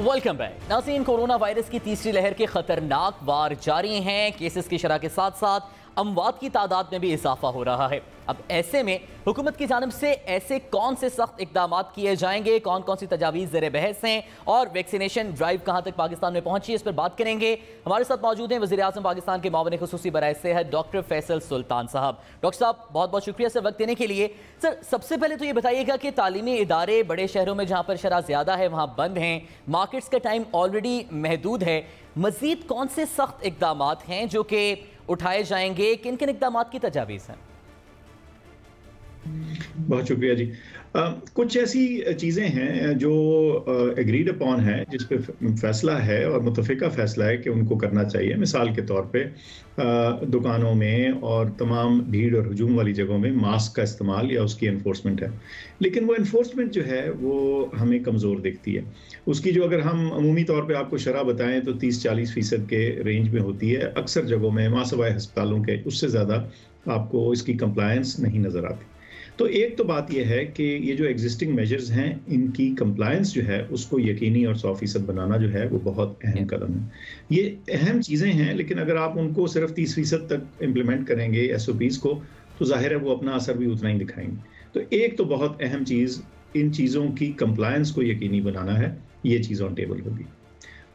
Welcome back नाज़रीन। Corona virus की तीसरी लहर के खतरनाक वार जारी हैं। केसेस की शरह के साथ साथ अमवात की तादाद में भी इजाफा हो रहा है। अब ऐसे में हुकूमत की जानिब से ऐसे कौन से सख्त इकदाम किए जाएंगे, कौन कौन सी तजावीज़ ज़ेर बहस हैं और वैक्सीनेशन ड्राइव कहाँ तक पाकिस्तान में पहुंची है, इस पर बात करेंगे। हमारे साथ मौजूद हैं वज़ीर आज़म पाकिस्तान के मामले खुसूसी बराए सेहत डॉक्टर फैसल सुल्तान साहब। डॉक्टर साहब बहुत बहुत शुक्रिया सर वक्त देने के लिए। सर सबसे पहले तो ये बताइएगा कि तालीमी इदारे बड़े शहरों में जहाँ पर शरह ज़्यादा है वहाँ बंद हैं, मार्केट्स का टाइम ऑलरेडी महदूद है, मज़ीद कौन से सख्त इकदाम हैं जो कि उठाए जाएंगे, किन किन इकदाम की तजावीज़ हैं? बहुत शुक्रिया जी। कुछ ऐसी चीज़ें हैं जो एग्रीड अपॉन है, जिस पे फैसला है और मुतफ़िका फैसला है कि उनको करना चाहिए। मिसाल के तौर पे दुकानों में और तमाम भीड़ और हजूम वाली जगहों में मास्क का इस्तेमाल या उसकी एनफोर्समेंट है, लेकिन वो एनफोर्समेंट जो है वो हमें कमज़ोर दिखती है। उसकी जो अगर हम अमूमी तौर पे आपको शरह बताएं तो 30-40% के रेंज में होती है। अक्सर जगहों में मासवाए अस्पतालों के उससे ज़्यादा आपको इसकी कंप्लायंस नहीं नज़र आती। तो एक तो बात यह है कि ये जो एग्जिस्टिंग मेजर्स हैं इनकी कंप्लायंस जो है उसको यकीनी और 100% बनाना जो है वो बहुत अहम कदम है। ये अहम चीज़ें हैं, लेकिन अगर आप उनको सिर्फ 30% तक इम्प्लीमेंट करेंगे SOPs को, तो जाहिर है वो अपना असर भी उतना ही दिखाएंगे। तो एक तो बहुत अहम चीज़ इन चीज़ों की कंप्लायंस को यकीनी बनाना है, ये चीज़ ऑन टेबल होगी।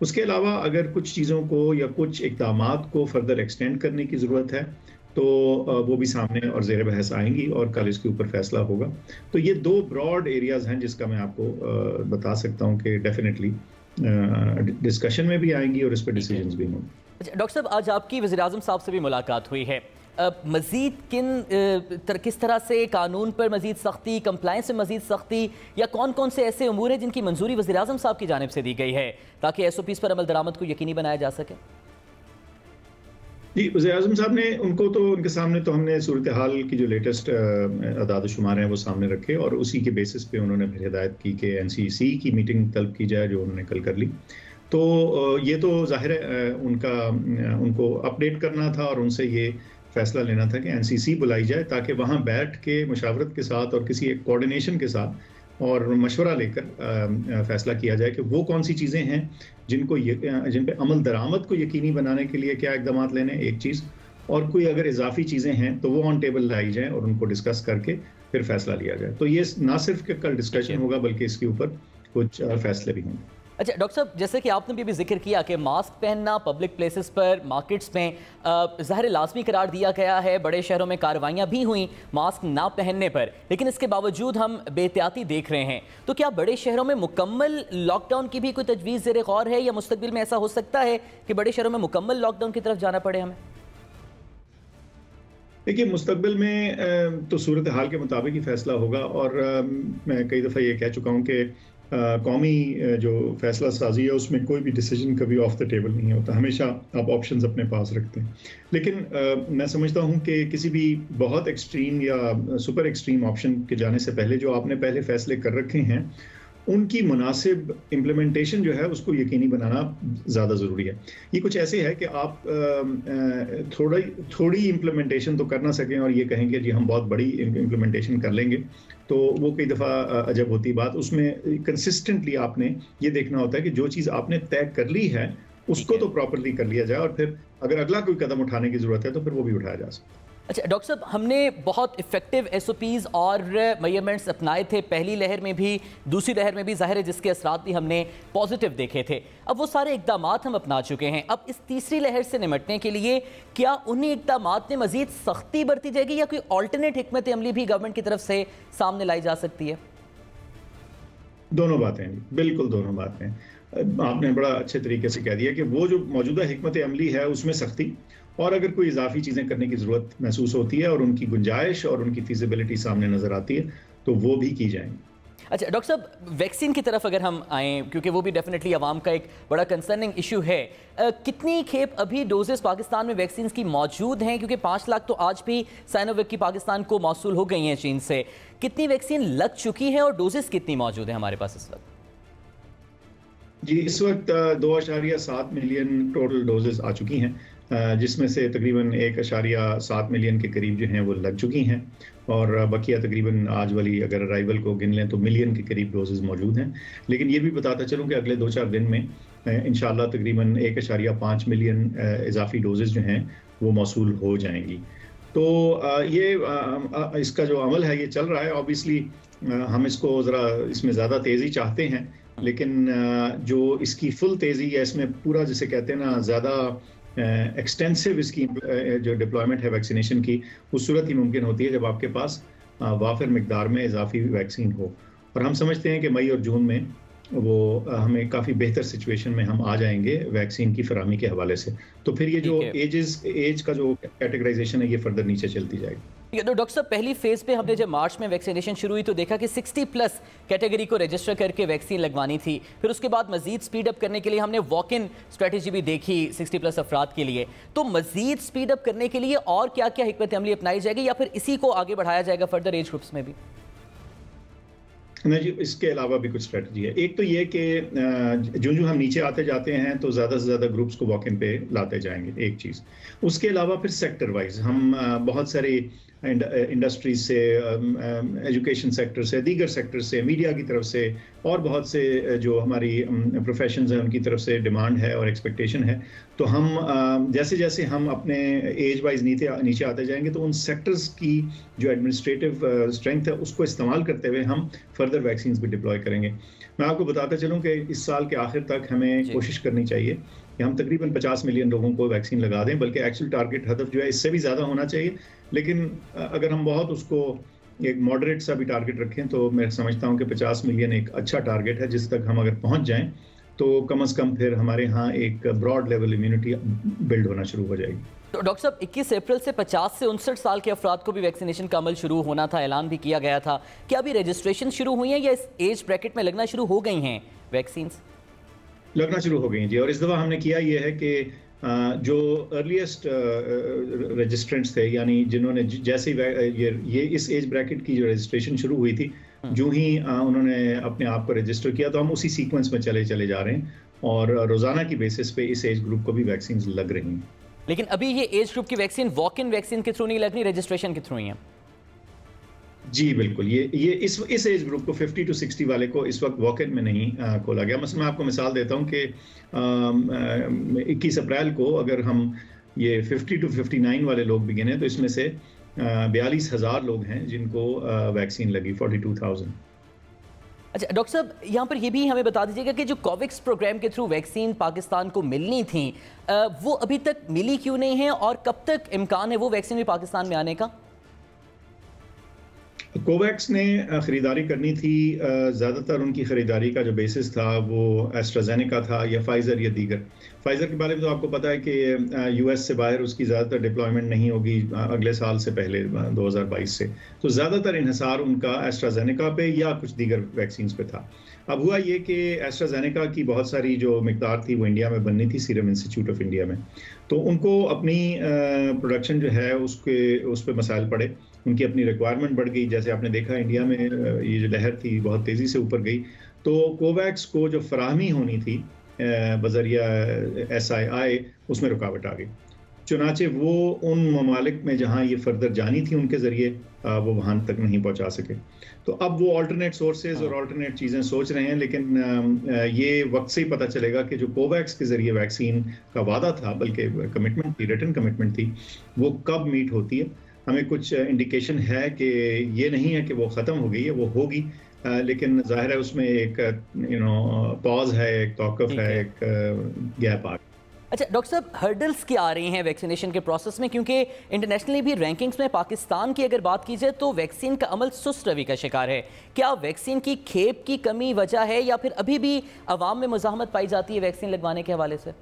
उसके अलावा अगर कुछ चीज़ों को या कुछ इक़दामात को फर्दर एक्सटेंड करने की ज़रूरत है तो वो भी सामने और ज़ेर बहस आएंगी और कल इसके ऊपर फैसला होगा। तो ये दो ब्रॉड एरियाज़ हैं जिसका मैं आपको बता सकता हूँ कि डेफिनेटली डिस्कशन में भी आएंगी और इस पर डिसीजंस भी होंगे। डॉक्टर साहब आज आपकी वज़ीर आज़म साहब से भी मुलाकात हुई है, मज़ीद किस तरह से कानून पर मज़ीद सख्ती, कंप्लायंस में मज़ीद सख्ती या कौन कौन से ऐसे उमूर हैं जिनकी मंजूरी वज़ीर आज़म साहब की जानिब से दी गई है ताकि SOPs पर अमल दरामद को यकीनी बनाया जा सके? जी, वज़ीर आज़म साहब ने उनके सामने तो हमने सूरत हाल की जो लेटेस्ट अदाद शुमार हैं वो सामने रखे और उसी के बेसिस पे उन्होंने फिर हिदायत की कि NCC की मीटिंग तलब की जाए, जो उन्होंने कल कर ली। तो ये तो ज़ाहिर है उनको अपडेट करना था और उनसे ये फैसला लेना था कि NCC बुलाई जाए ताकि वहाँ बैठ के मुशावरत के साथ और किसी एक कोऑर्डिनेशन के साथ और मशवरा लेकर फैसला किया जाए कि वो कौन सी चीज़ें हैं जिन पे अमल दरामद को यकीनी बनाने के लिए क्या इक़दाम लेने, एक चीज़, और कोई अगर इजाफी चीज़ें हैं तो वो ऑन टेबल लाई जाएँ और उनको डिस्कस करके फिर फैसला लिया जाए। तो ये ना सिर्फ कि कल डिस्कशन होगा बल्कि इसके ऊपर कुछ फैसले भी होंगे। अच्छा डॉक्टर साहब, जैसे कि आपने भी जिक्र किया कि मास्क पहनना पब्लिक प्लेसेस पर, मार्केट्स में ज़ाहिर लाजमी करार दिया गया है, बड़े शहरों में कार्रवाइयाँ भी हुई मास्क ना पहनने पर, लेकिन इसके बावजूद हम बेहतियाती देख रहे हैं। तो क्या बड़े शहरों में मुकम्मल लॉकडाउन की भी कोई तजवीज़ ज़ेर गौर है या मुस्तकबिल में ऐसा हो सकता है कि बड़े शहरों में मुकम्मल लॉकडाउन की तरफ जाना पड़े हमें? देखिए, मुस्तकबिल में तो सूरत हाल के मुताबिक ही फैसला होगा और मैं कई दफ़ा ये कह चुका हूँ कि कौमी जो फैसला साजी है उसमें कोई भी डिसीजन कभी ऑफ द टेबल नहीं होता, हमेशा आप ऑप्शंस अपने पास रखते हैं। लेकिन मैं समझता हूँ कि किसी भी बहुत एक्सट्रीम या सुपर एक्सट्रीम ऑप्शन के जाने से पहले जो आपने पहले फैसले कर रखे हैं उनकी मुनासिब इम्प्लीमेंटेशन जो है उसको यकीनी बनाना ज़्यादा ज़रूरी है। ये कुछ ऐसे है कि आप थोड़ी इम्प्लीमेंटेशन तो कर ना सकें और ये कहें कि जी हम बहुत बड़ी इम्प्लीमेंटेशन कर लेंगे, तो वो कई दफ़ा अजब होती बात। उसमें कंसिस्टेंटली आपने ये देखना होता है कि जो चीज़ आपने तय कर ली है उसको तो प्रॉपरली कर लिया जाए और फिर अगर अगला कोई कदम उठाने की ज़रूरत है तो फिर वो भी उठाया जा सकता है। अच्छा डॉक्टर साहब, हमने बहुत इफेक्टिव SOPs और मेजरमेंट्स अपनाए थे पहली लहर में भी, दूसरी लहर में भी, ज़ाहिर है जिसके असरात भी हमने पॉजिटिव देखे थे। अब वो सारे इकदाम हम अपना चुके हैं। अब इस तीसरी लहर से निपटने के लिए क्या उन्हीं इकदाम में मज़ीद सख्ती बरती जाएगी या कोई ऑल्टरनेट हिकमत अमली भी गवर्नमेंट की तरफ से सामने लाई जा सकती है? दोनों बातें, बिल्कुल दोनों बातें। आपने बड़ा अच्छे तरीके से कह दिया कि वो जो मौजूदा हिकमत अमली है उसमें सख्ती, और अगर कोई इजाफी चीज़ें करने की ज़रूरत महसूस होती है और उनकी गुंजाइश और उनकी फीजिबिलिटी सामने नज़र आती है तो वो भी की जाएंगी। अच्छा डॉक्टर साहब, वैक्सीन की तरफ अगर हम आएँ, क्योंकि वो भी डेफिनेटली आवाम का एक बड़ा कंसर्निंग इशू है, कितनी खेप अभी डोजेस पाकिस्तान में वैक्सीन की मौजूद हैं? क्योंकि 5 लाख तो आज भी साइनोवैक की पाकिस्तान को मौसूल हो गई हैं चीन से। कितनी वैक्सीन लग चुकी है और डोजेस कितनी मौजूद है हमारे पास इस वक्त? जी, इस वक्त 2.7 मिलियन टोटल डोजेस आ चुकी हैं, जिसमें से तकरीबन 1.7 मिलियन के करीब जो हैं वो लग चुकी हैं, और बकिया तकरीबन आज वाली अगर अराइवल को गिन लें तो मिलियन के करीब डोजेस मौजूद हैं। लेकिन ये भी बताता चलूँ कि अगले 2-4 दिन में इंशाल्लाह तकरीबन 1.5 मिलियन इजाफी डोजेस जो हैं वो मौसूल हो जाएंगी। तो इसका जो अमल है ये चल रहा है। ऑब्वियसली हम इसको ज़रा इसमें ज़्यादा तेज़ी चाहते हैं, लेकिन जो इसकी फुल तेज़ी है इसमें पूरा जिसे कहते हैं ना ज़्यादा एक्सटेंसिव इसकी जो डिप्लॉयमेंट है वैक्सीनेशन की, उस सूरत ही मुमकिन होती है जब आपके पास वाफिर मिकदार में इजाफी वैक्सीन हो। और हम समझते हैं कि मई और जून में वो हमें काफ़ी बेहतर सिचुएशन में हम आ जाएंगे वैक्सीन की फराहमी के हवाले से। तो फिर ये जो एज का जो कैटेगराइजेशन है ये फर्दर नीचे चलती जाएगी। तो डॉक्टर साहब, पहली फेज पे हमने जब मार्च में वैक्सीनेशन शुरू हुई तो देखा कि 60+ कैटेगरी को रजिस्टर करके वैक्सीन लगवानी थी। फिर उसके बाद मजीद स्पीड अप करने के लिए हमने वॉक इन स्ट्रेटेजी भी देखी 60+ अफराद के लिए। तो मजीद स्पीड अप करने के लिए और क्या क्या हिकमत अमली अपनाई जाएगी, या फिर इसी को आगे बढ़ाया जाएगा फर्दर एज ग्रुप्स में भी? नहीं जी, इसके अलावा भी कुछ स्ट्रेटजी है। एक तो ये कि जो हम नीचे आते जाते हैं तो ज़्यादा से ज़्यादा ग्रुप्स को वॉक इन पे लाते जाएंगे, एक चीज़। उसके अलावा फिर सेक्टर वाइज हम बहुत सारी इंडस्ट्रीज से, एजुकेशन सेक्टर से, दीगर सेक्टर से, मीडिया की तरफ से और बहुत से जो हमारी प्रोफेशंस हैं उनकी तरफ से डिमांड है और एक्सपेक्टेशन है। तो हम जैसे जैसे हम अपने एज वाइज नीचे आते जाएंगे तो उन सेक्टर्स की जो एडमिनिस्ट्रेटिव स्ट्रेंथ है उसको इस्तेमाल करते हुए हम फर्दर वैक्सीन भी डिप्लॉय करेंगे। मैं आपको बताता चलूँ कि इस साल के आखिर तक हमें कोशिश करनी चाहिए कि हम तकरीबन 50 मिलियन लोगों को वैक्सीन लगा दें, बल्कि एक्चुअल टारगेट हदफ जो है इससे भी ज़्यादा होना चाहिए। लेकिन अगर हम बहुत उसको एक मॉडरेट सा भी टारगेट रखें तो मैं समझता हूं कि 50 मिलियन एक अच्छा टारगेट है, जिस तक हम अगर पहुंच जाएं तो कम से कम फिर हमारे यहाँ एक ब्रॉड लेवल इम्यूनिटी बिल्ड होना शुरू हो जाएगी। तो डॉक्टर साहब, 21 अप्रैल से 50 से 59 साल के अफराद को भी वैक्सीनेशन का अमल शुरू होना था, ऐलान भी किया गया था। क्या अभी रजिस्ट्रेशन शुरू हुई है या इस एज ब्रैकेट में लगना शुरू हो गई हैं वैक्सीन? लगना शुरू हो गई जी। और इस दफ़ा हमने किया ये है कि जो अर्लीस्ट रजिस्ट्रेंट्स थे, यानी जिन्होंने जैसे ये इस एज ब्रैकेट की जो रजिस्ट्रेशन शुरू हुई थी, जो ही उन्होंने अपने आप को रजिस्टर किया तो हम उसी सीक्वेंस में चले जा रहे हैं और रोजाना की बेसिस पे इस एज ग्रुप को भी वैक्सीन लग रही हैं। लेकिन अभी ये एज ग्रुप की वैक्सीन वॉक इन वैक्सीन के थ्रू नहीं लगनी, रजिस्ट्रेशन के थ्रू ही है? जी बिल्कुल, ये इस एज ग्रुप को 50 to 60 वाले को इस वक्त वॉक इन में नहीं खोला गया। मैं आपको मिसाल देता हूं कि 21 अप्रैल को अगर हम ये 50 to 59 वाले लोग भी गिने तो इसमें से 42,000 लोग हैं जिनको वैक्सीन लगी, 42,000। अच्छा डॉक्टर साहब, यहाँ पर ये भी हमें बता दीजिएगा कि जो कोवैक्स प्रोग्राम के थ्रू वैक्सीन पाकिस्तान को मिलनी थी वो अभी तक मिली क्यों नहीं है, और कब तक इम्कान है वो वैक्सीन भी पाकिस्तान में आने का? कोवैक्स ने ख़रीदारी करनी थी, ज़्यादातर उनकी ख़रीदारी का जो बेसिस था वो एस्ट्राजेनेका था या फाइज़र या दीगर। फाइज़र के बारे में तो आपको पता है कि यूएस से बाहर उसकी ज़्यादातर डिप्लॉयमेंट नहीं होगी अगले साल से पहले 2022 से, तो ज़्यादातर इन्हिसार उनका एस्ट्राजेनेका पे या कुछ दीगर वैक्सीन पे था। अब हुआ ये कि एस्ट्राजेनेका की बहुत सारी जो मिकदार थी वो इंडिया में बननी थी सीरम इंस्टीट्यूट ऑफ इंडिया में, तो उनको अपनी प्रोडक्शन जो है उस पर मसाइल पड़े, उनकी अपनी रिक्वायरमेंट बढ़ गई। जैसे आपने देखा इंडिया में ये जो लहर थी बहुत तेज़ी से ऊपर गई, तो कोवैक्स को जो फराहमी होनी थी बजरिया SII उसमें रुकावट आ गई। चुनाचे वो उन ममालिक में जहाँ ये फर्दर जानी थी उनके ज़रिए वो वहाँ तक नहीं पहुँचा सके। तो अब वो अल्टरनेट सोर्सेज और अल्टरनेट चीज़ें सोच रहे हैं, लेकिन ये वक्त से ही पता चलेगा कि जो कोवैक्स के ज़रिए वैक्सीन का वादा था, बल्कि कमिटमेंट थी, रिटन कमिटमेंट थी, वो कब मीट होती है। हमें कुछ इंडिकेशन है कि ये नहीं है कि वो ख़त्म हो गई है, वो होगी, लेकिन जाहिर है उसमें एक पॉज है, एक तौक़ुफ़ है, एक गैप आ। अच्छा डॉक्टर साहब, हर्डल्स क्या आ रही हैं वैक्सीनेशन के प्रोसेस में, क्योंकि इंटरनेशनली भी रैंकिंग्स में पाकिस्तान की अगर बात की जाए तो वैक्सीन का अमल सुस्त रवि का शिकार है। क्या वैक्सीन की खेप की कमी वजह है, या फिर अभी भी अवाम में मुज़ाहमत पाई जाती है वैक्सीन लगवाने के हवाले से?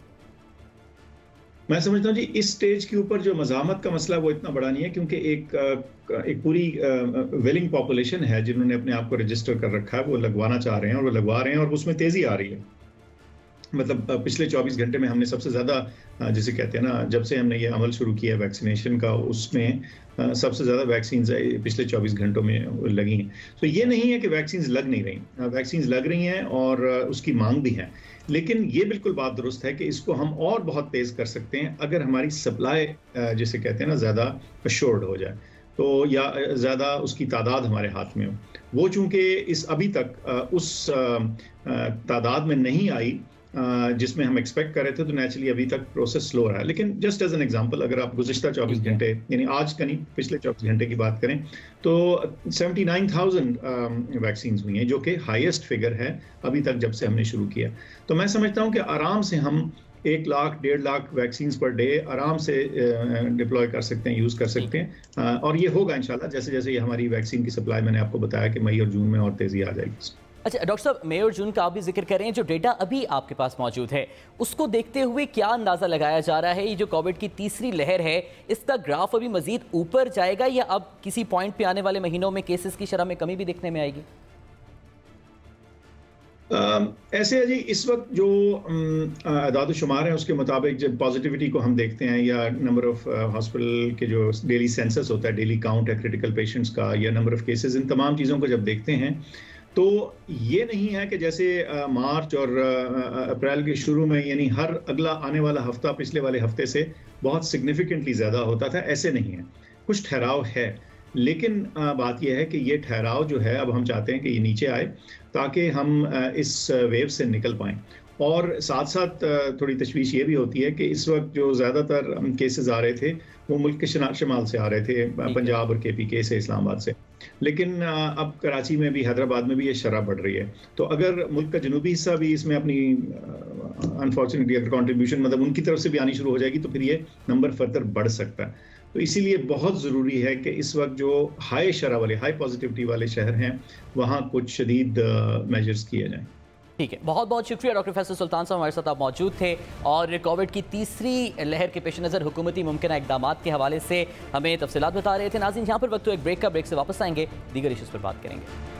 मैं समझता हूँ जी इस स्टेज के ऊपर जो मज़ाहमत का मसला वो इतना बड़ा नहीं है, क्योंकि एक पूरी विलिंग पॉपुलेशन है जिन्होंने अपने आप को रजिस्टर कर रखा है, वो लगवाना चाह रहे हैं और वो लगवा रहे हैं और उसमें तेज़ी आ रही है। मतलब पिछले 24 घंटे में हमने सबसे ज़्यादा, जिसे कहते हैं ना, जब से हमने ये अमल शुरू किया है वैक्सीनेशन का, उसमें सबसे ज़्यादा वैक्सीन पिछले 24 घंटों में लगी हैं। तो ये नहीं है कि वैक्सीन लग नहीं रही, वैक्सीन लग रही हैं और उसकी मांग भी है, लेकिन ये बिल्कुल बात दुरुस्त है कि इसको हम और बहुत तेज़ कर सकते हैं अगर हमारी सप्लाई जिसे कहते हैं ना ज़्यादा अश्योर्ड हो जाए, तो या ज़्यादा उसकी तादाद हमारे हाथ में हो। वो चूँकि इस अभी तक उस तादाद में नहीं आई जिसमें हम एक्सपेक्ट कर रहे थे, तो नेचुरली अभी तक प्रोसेस स्लो रहा है। लेकिन जस्ट एज एन एग्जांपल, अगर आप गुज़िश्ता 24 घंटे यानी आज का नहीं, पिछले 24 घंटे की बात करें तो 79,000 वैक्सीन्स हुई हैं, जो कि हाईएस्ट फिगर है अभी तक जब से हमने शुरू किया। तो मैं समझता हूँ कि आराम से हम 1 lakh 1.5 lakh vaccines per day आराम से डिप्लॉय कर सकते हैं, यूज़ कर सकते हैं, और ये होगा इंशाल्लाह जैसे जैसे ये हमारी वैक्सीन की सप्लाई, मैंने आपको बताया कि मई और जून में और तेज़ी आ जाएगी। अच्छा डॉक्टर साहब, मई और जून का आप भी जिक्र कर रहे हैं, जो डेटा अभी आपके पास मौजूद है उसको देखते हुए क्या अंदाज़ा लगाया जा रहा है, ये जो कोविड की तीसरी लहर है इसका ग्राफ अभी मजीद ऊपर जाएगा या अब किसी पॉइंट पे आने वाले महीनों में केसेस की शरह में कमी भी देखने में आएगी? ऐसे है जी, इस वक्त जो अदाद शुमार हैं उसके मुताबिक जब पॉजिटिविटी को हम देखते हैं या नंबर ऑफ हॉस्पिटल के जो डेली सेंसस होता है, डेली काउंट है क्रिटिकल पेशेंट्स का या नंबर ऑफ केसेस, इन तमाम चीज़ों को जब देखते हैं तो ये नहीं है कि जैसे मार्च और अप्रैल के शुरू में यानी हर अगला आने वाला हफ्ता पिछले वाले हफ्ते से बहुत सिग्निफिकेंटली ज़्यादा होता था, ऐसे नहीं है। कुछ ठहराव है, लेकिन बात यह है कि ये ठहराव जो है अब हम चाहते हैं कि ये नीचे आए ताकि हम इस वेव से निकल पाएँ। और साथ साथ थोड़ी तशवीश ये भी होती है कि इस वक्त जो ज़्यादातर केसेस आ रहे थे वो मुल्क के शमाल से आ रहे थे, पंजाब और KPK से, इस्लामाबाद से, लेकिन अब कराची में भी, हैदराबाद में भी ये शरह बढ़ रही है। तो अगर मुल्क का जनूबी हिस्सा भी इसमें अपनी अनफॉर्चुनेटली अगर कंट्रीब्यूशन मतलब उनकी तरफ से भी आनी शुरू हो जाएगी तो फिर ये नंबर फर्दर बढ़ सकता है। तो इसीलिए बहुत ज़रूरी है कि इस वक्त जो हाई शरह वाले, हाई पॉजिटिविटी वाले शहर हैं वहाँ कुछ शदीद मेजर्स किए जाएँ। ठीक है, बहुत बहुत शुक्रिया डॉक्टर फैसल सुल्तान साहब, हमारे साथ आप मौजूद थे और कोविड की तीसरी लहर के पेश नज़र हुकूमती मुमकिन इक़दाम के हवाले से हमें तफसीलात बता रहे थे। नाज़रीन, यहाँ पर वक्त तो एक ब्रेक का, ब्रेक से वापस आएंगे, दीगर इश्यूज़ पर बात करेंगे।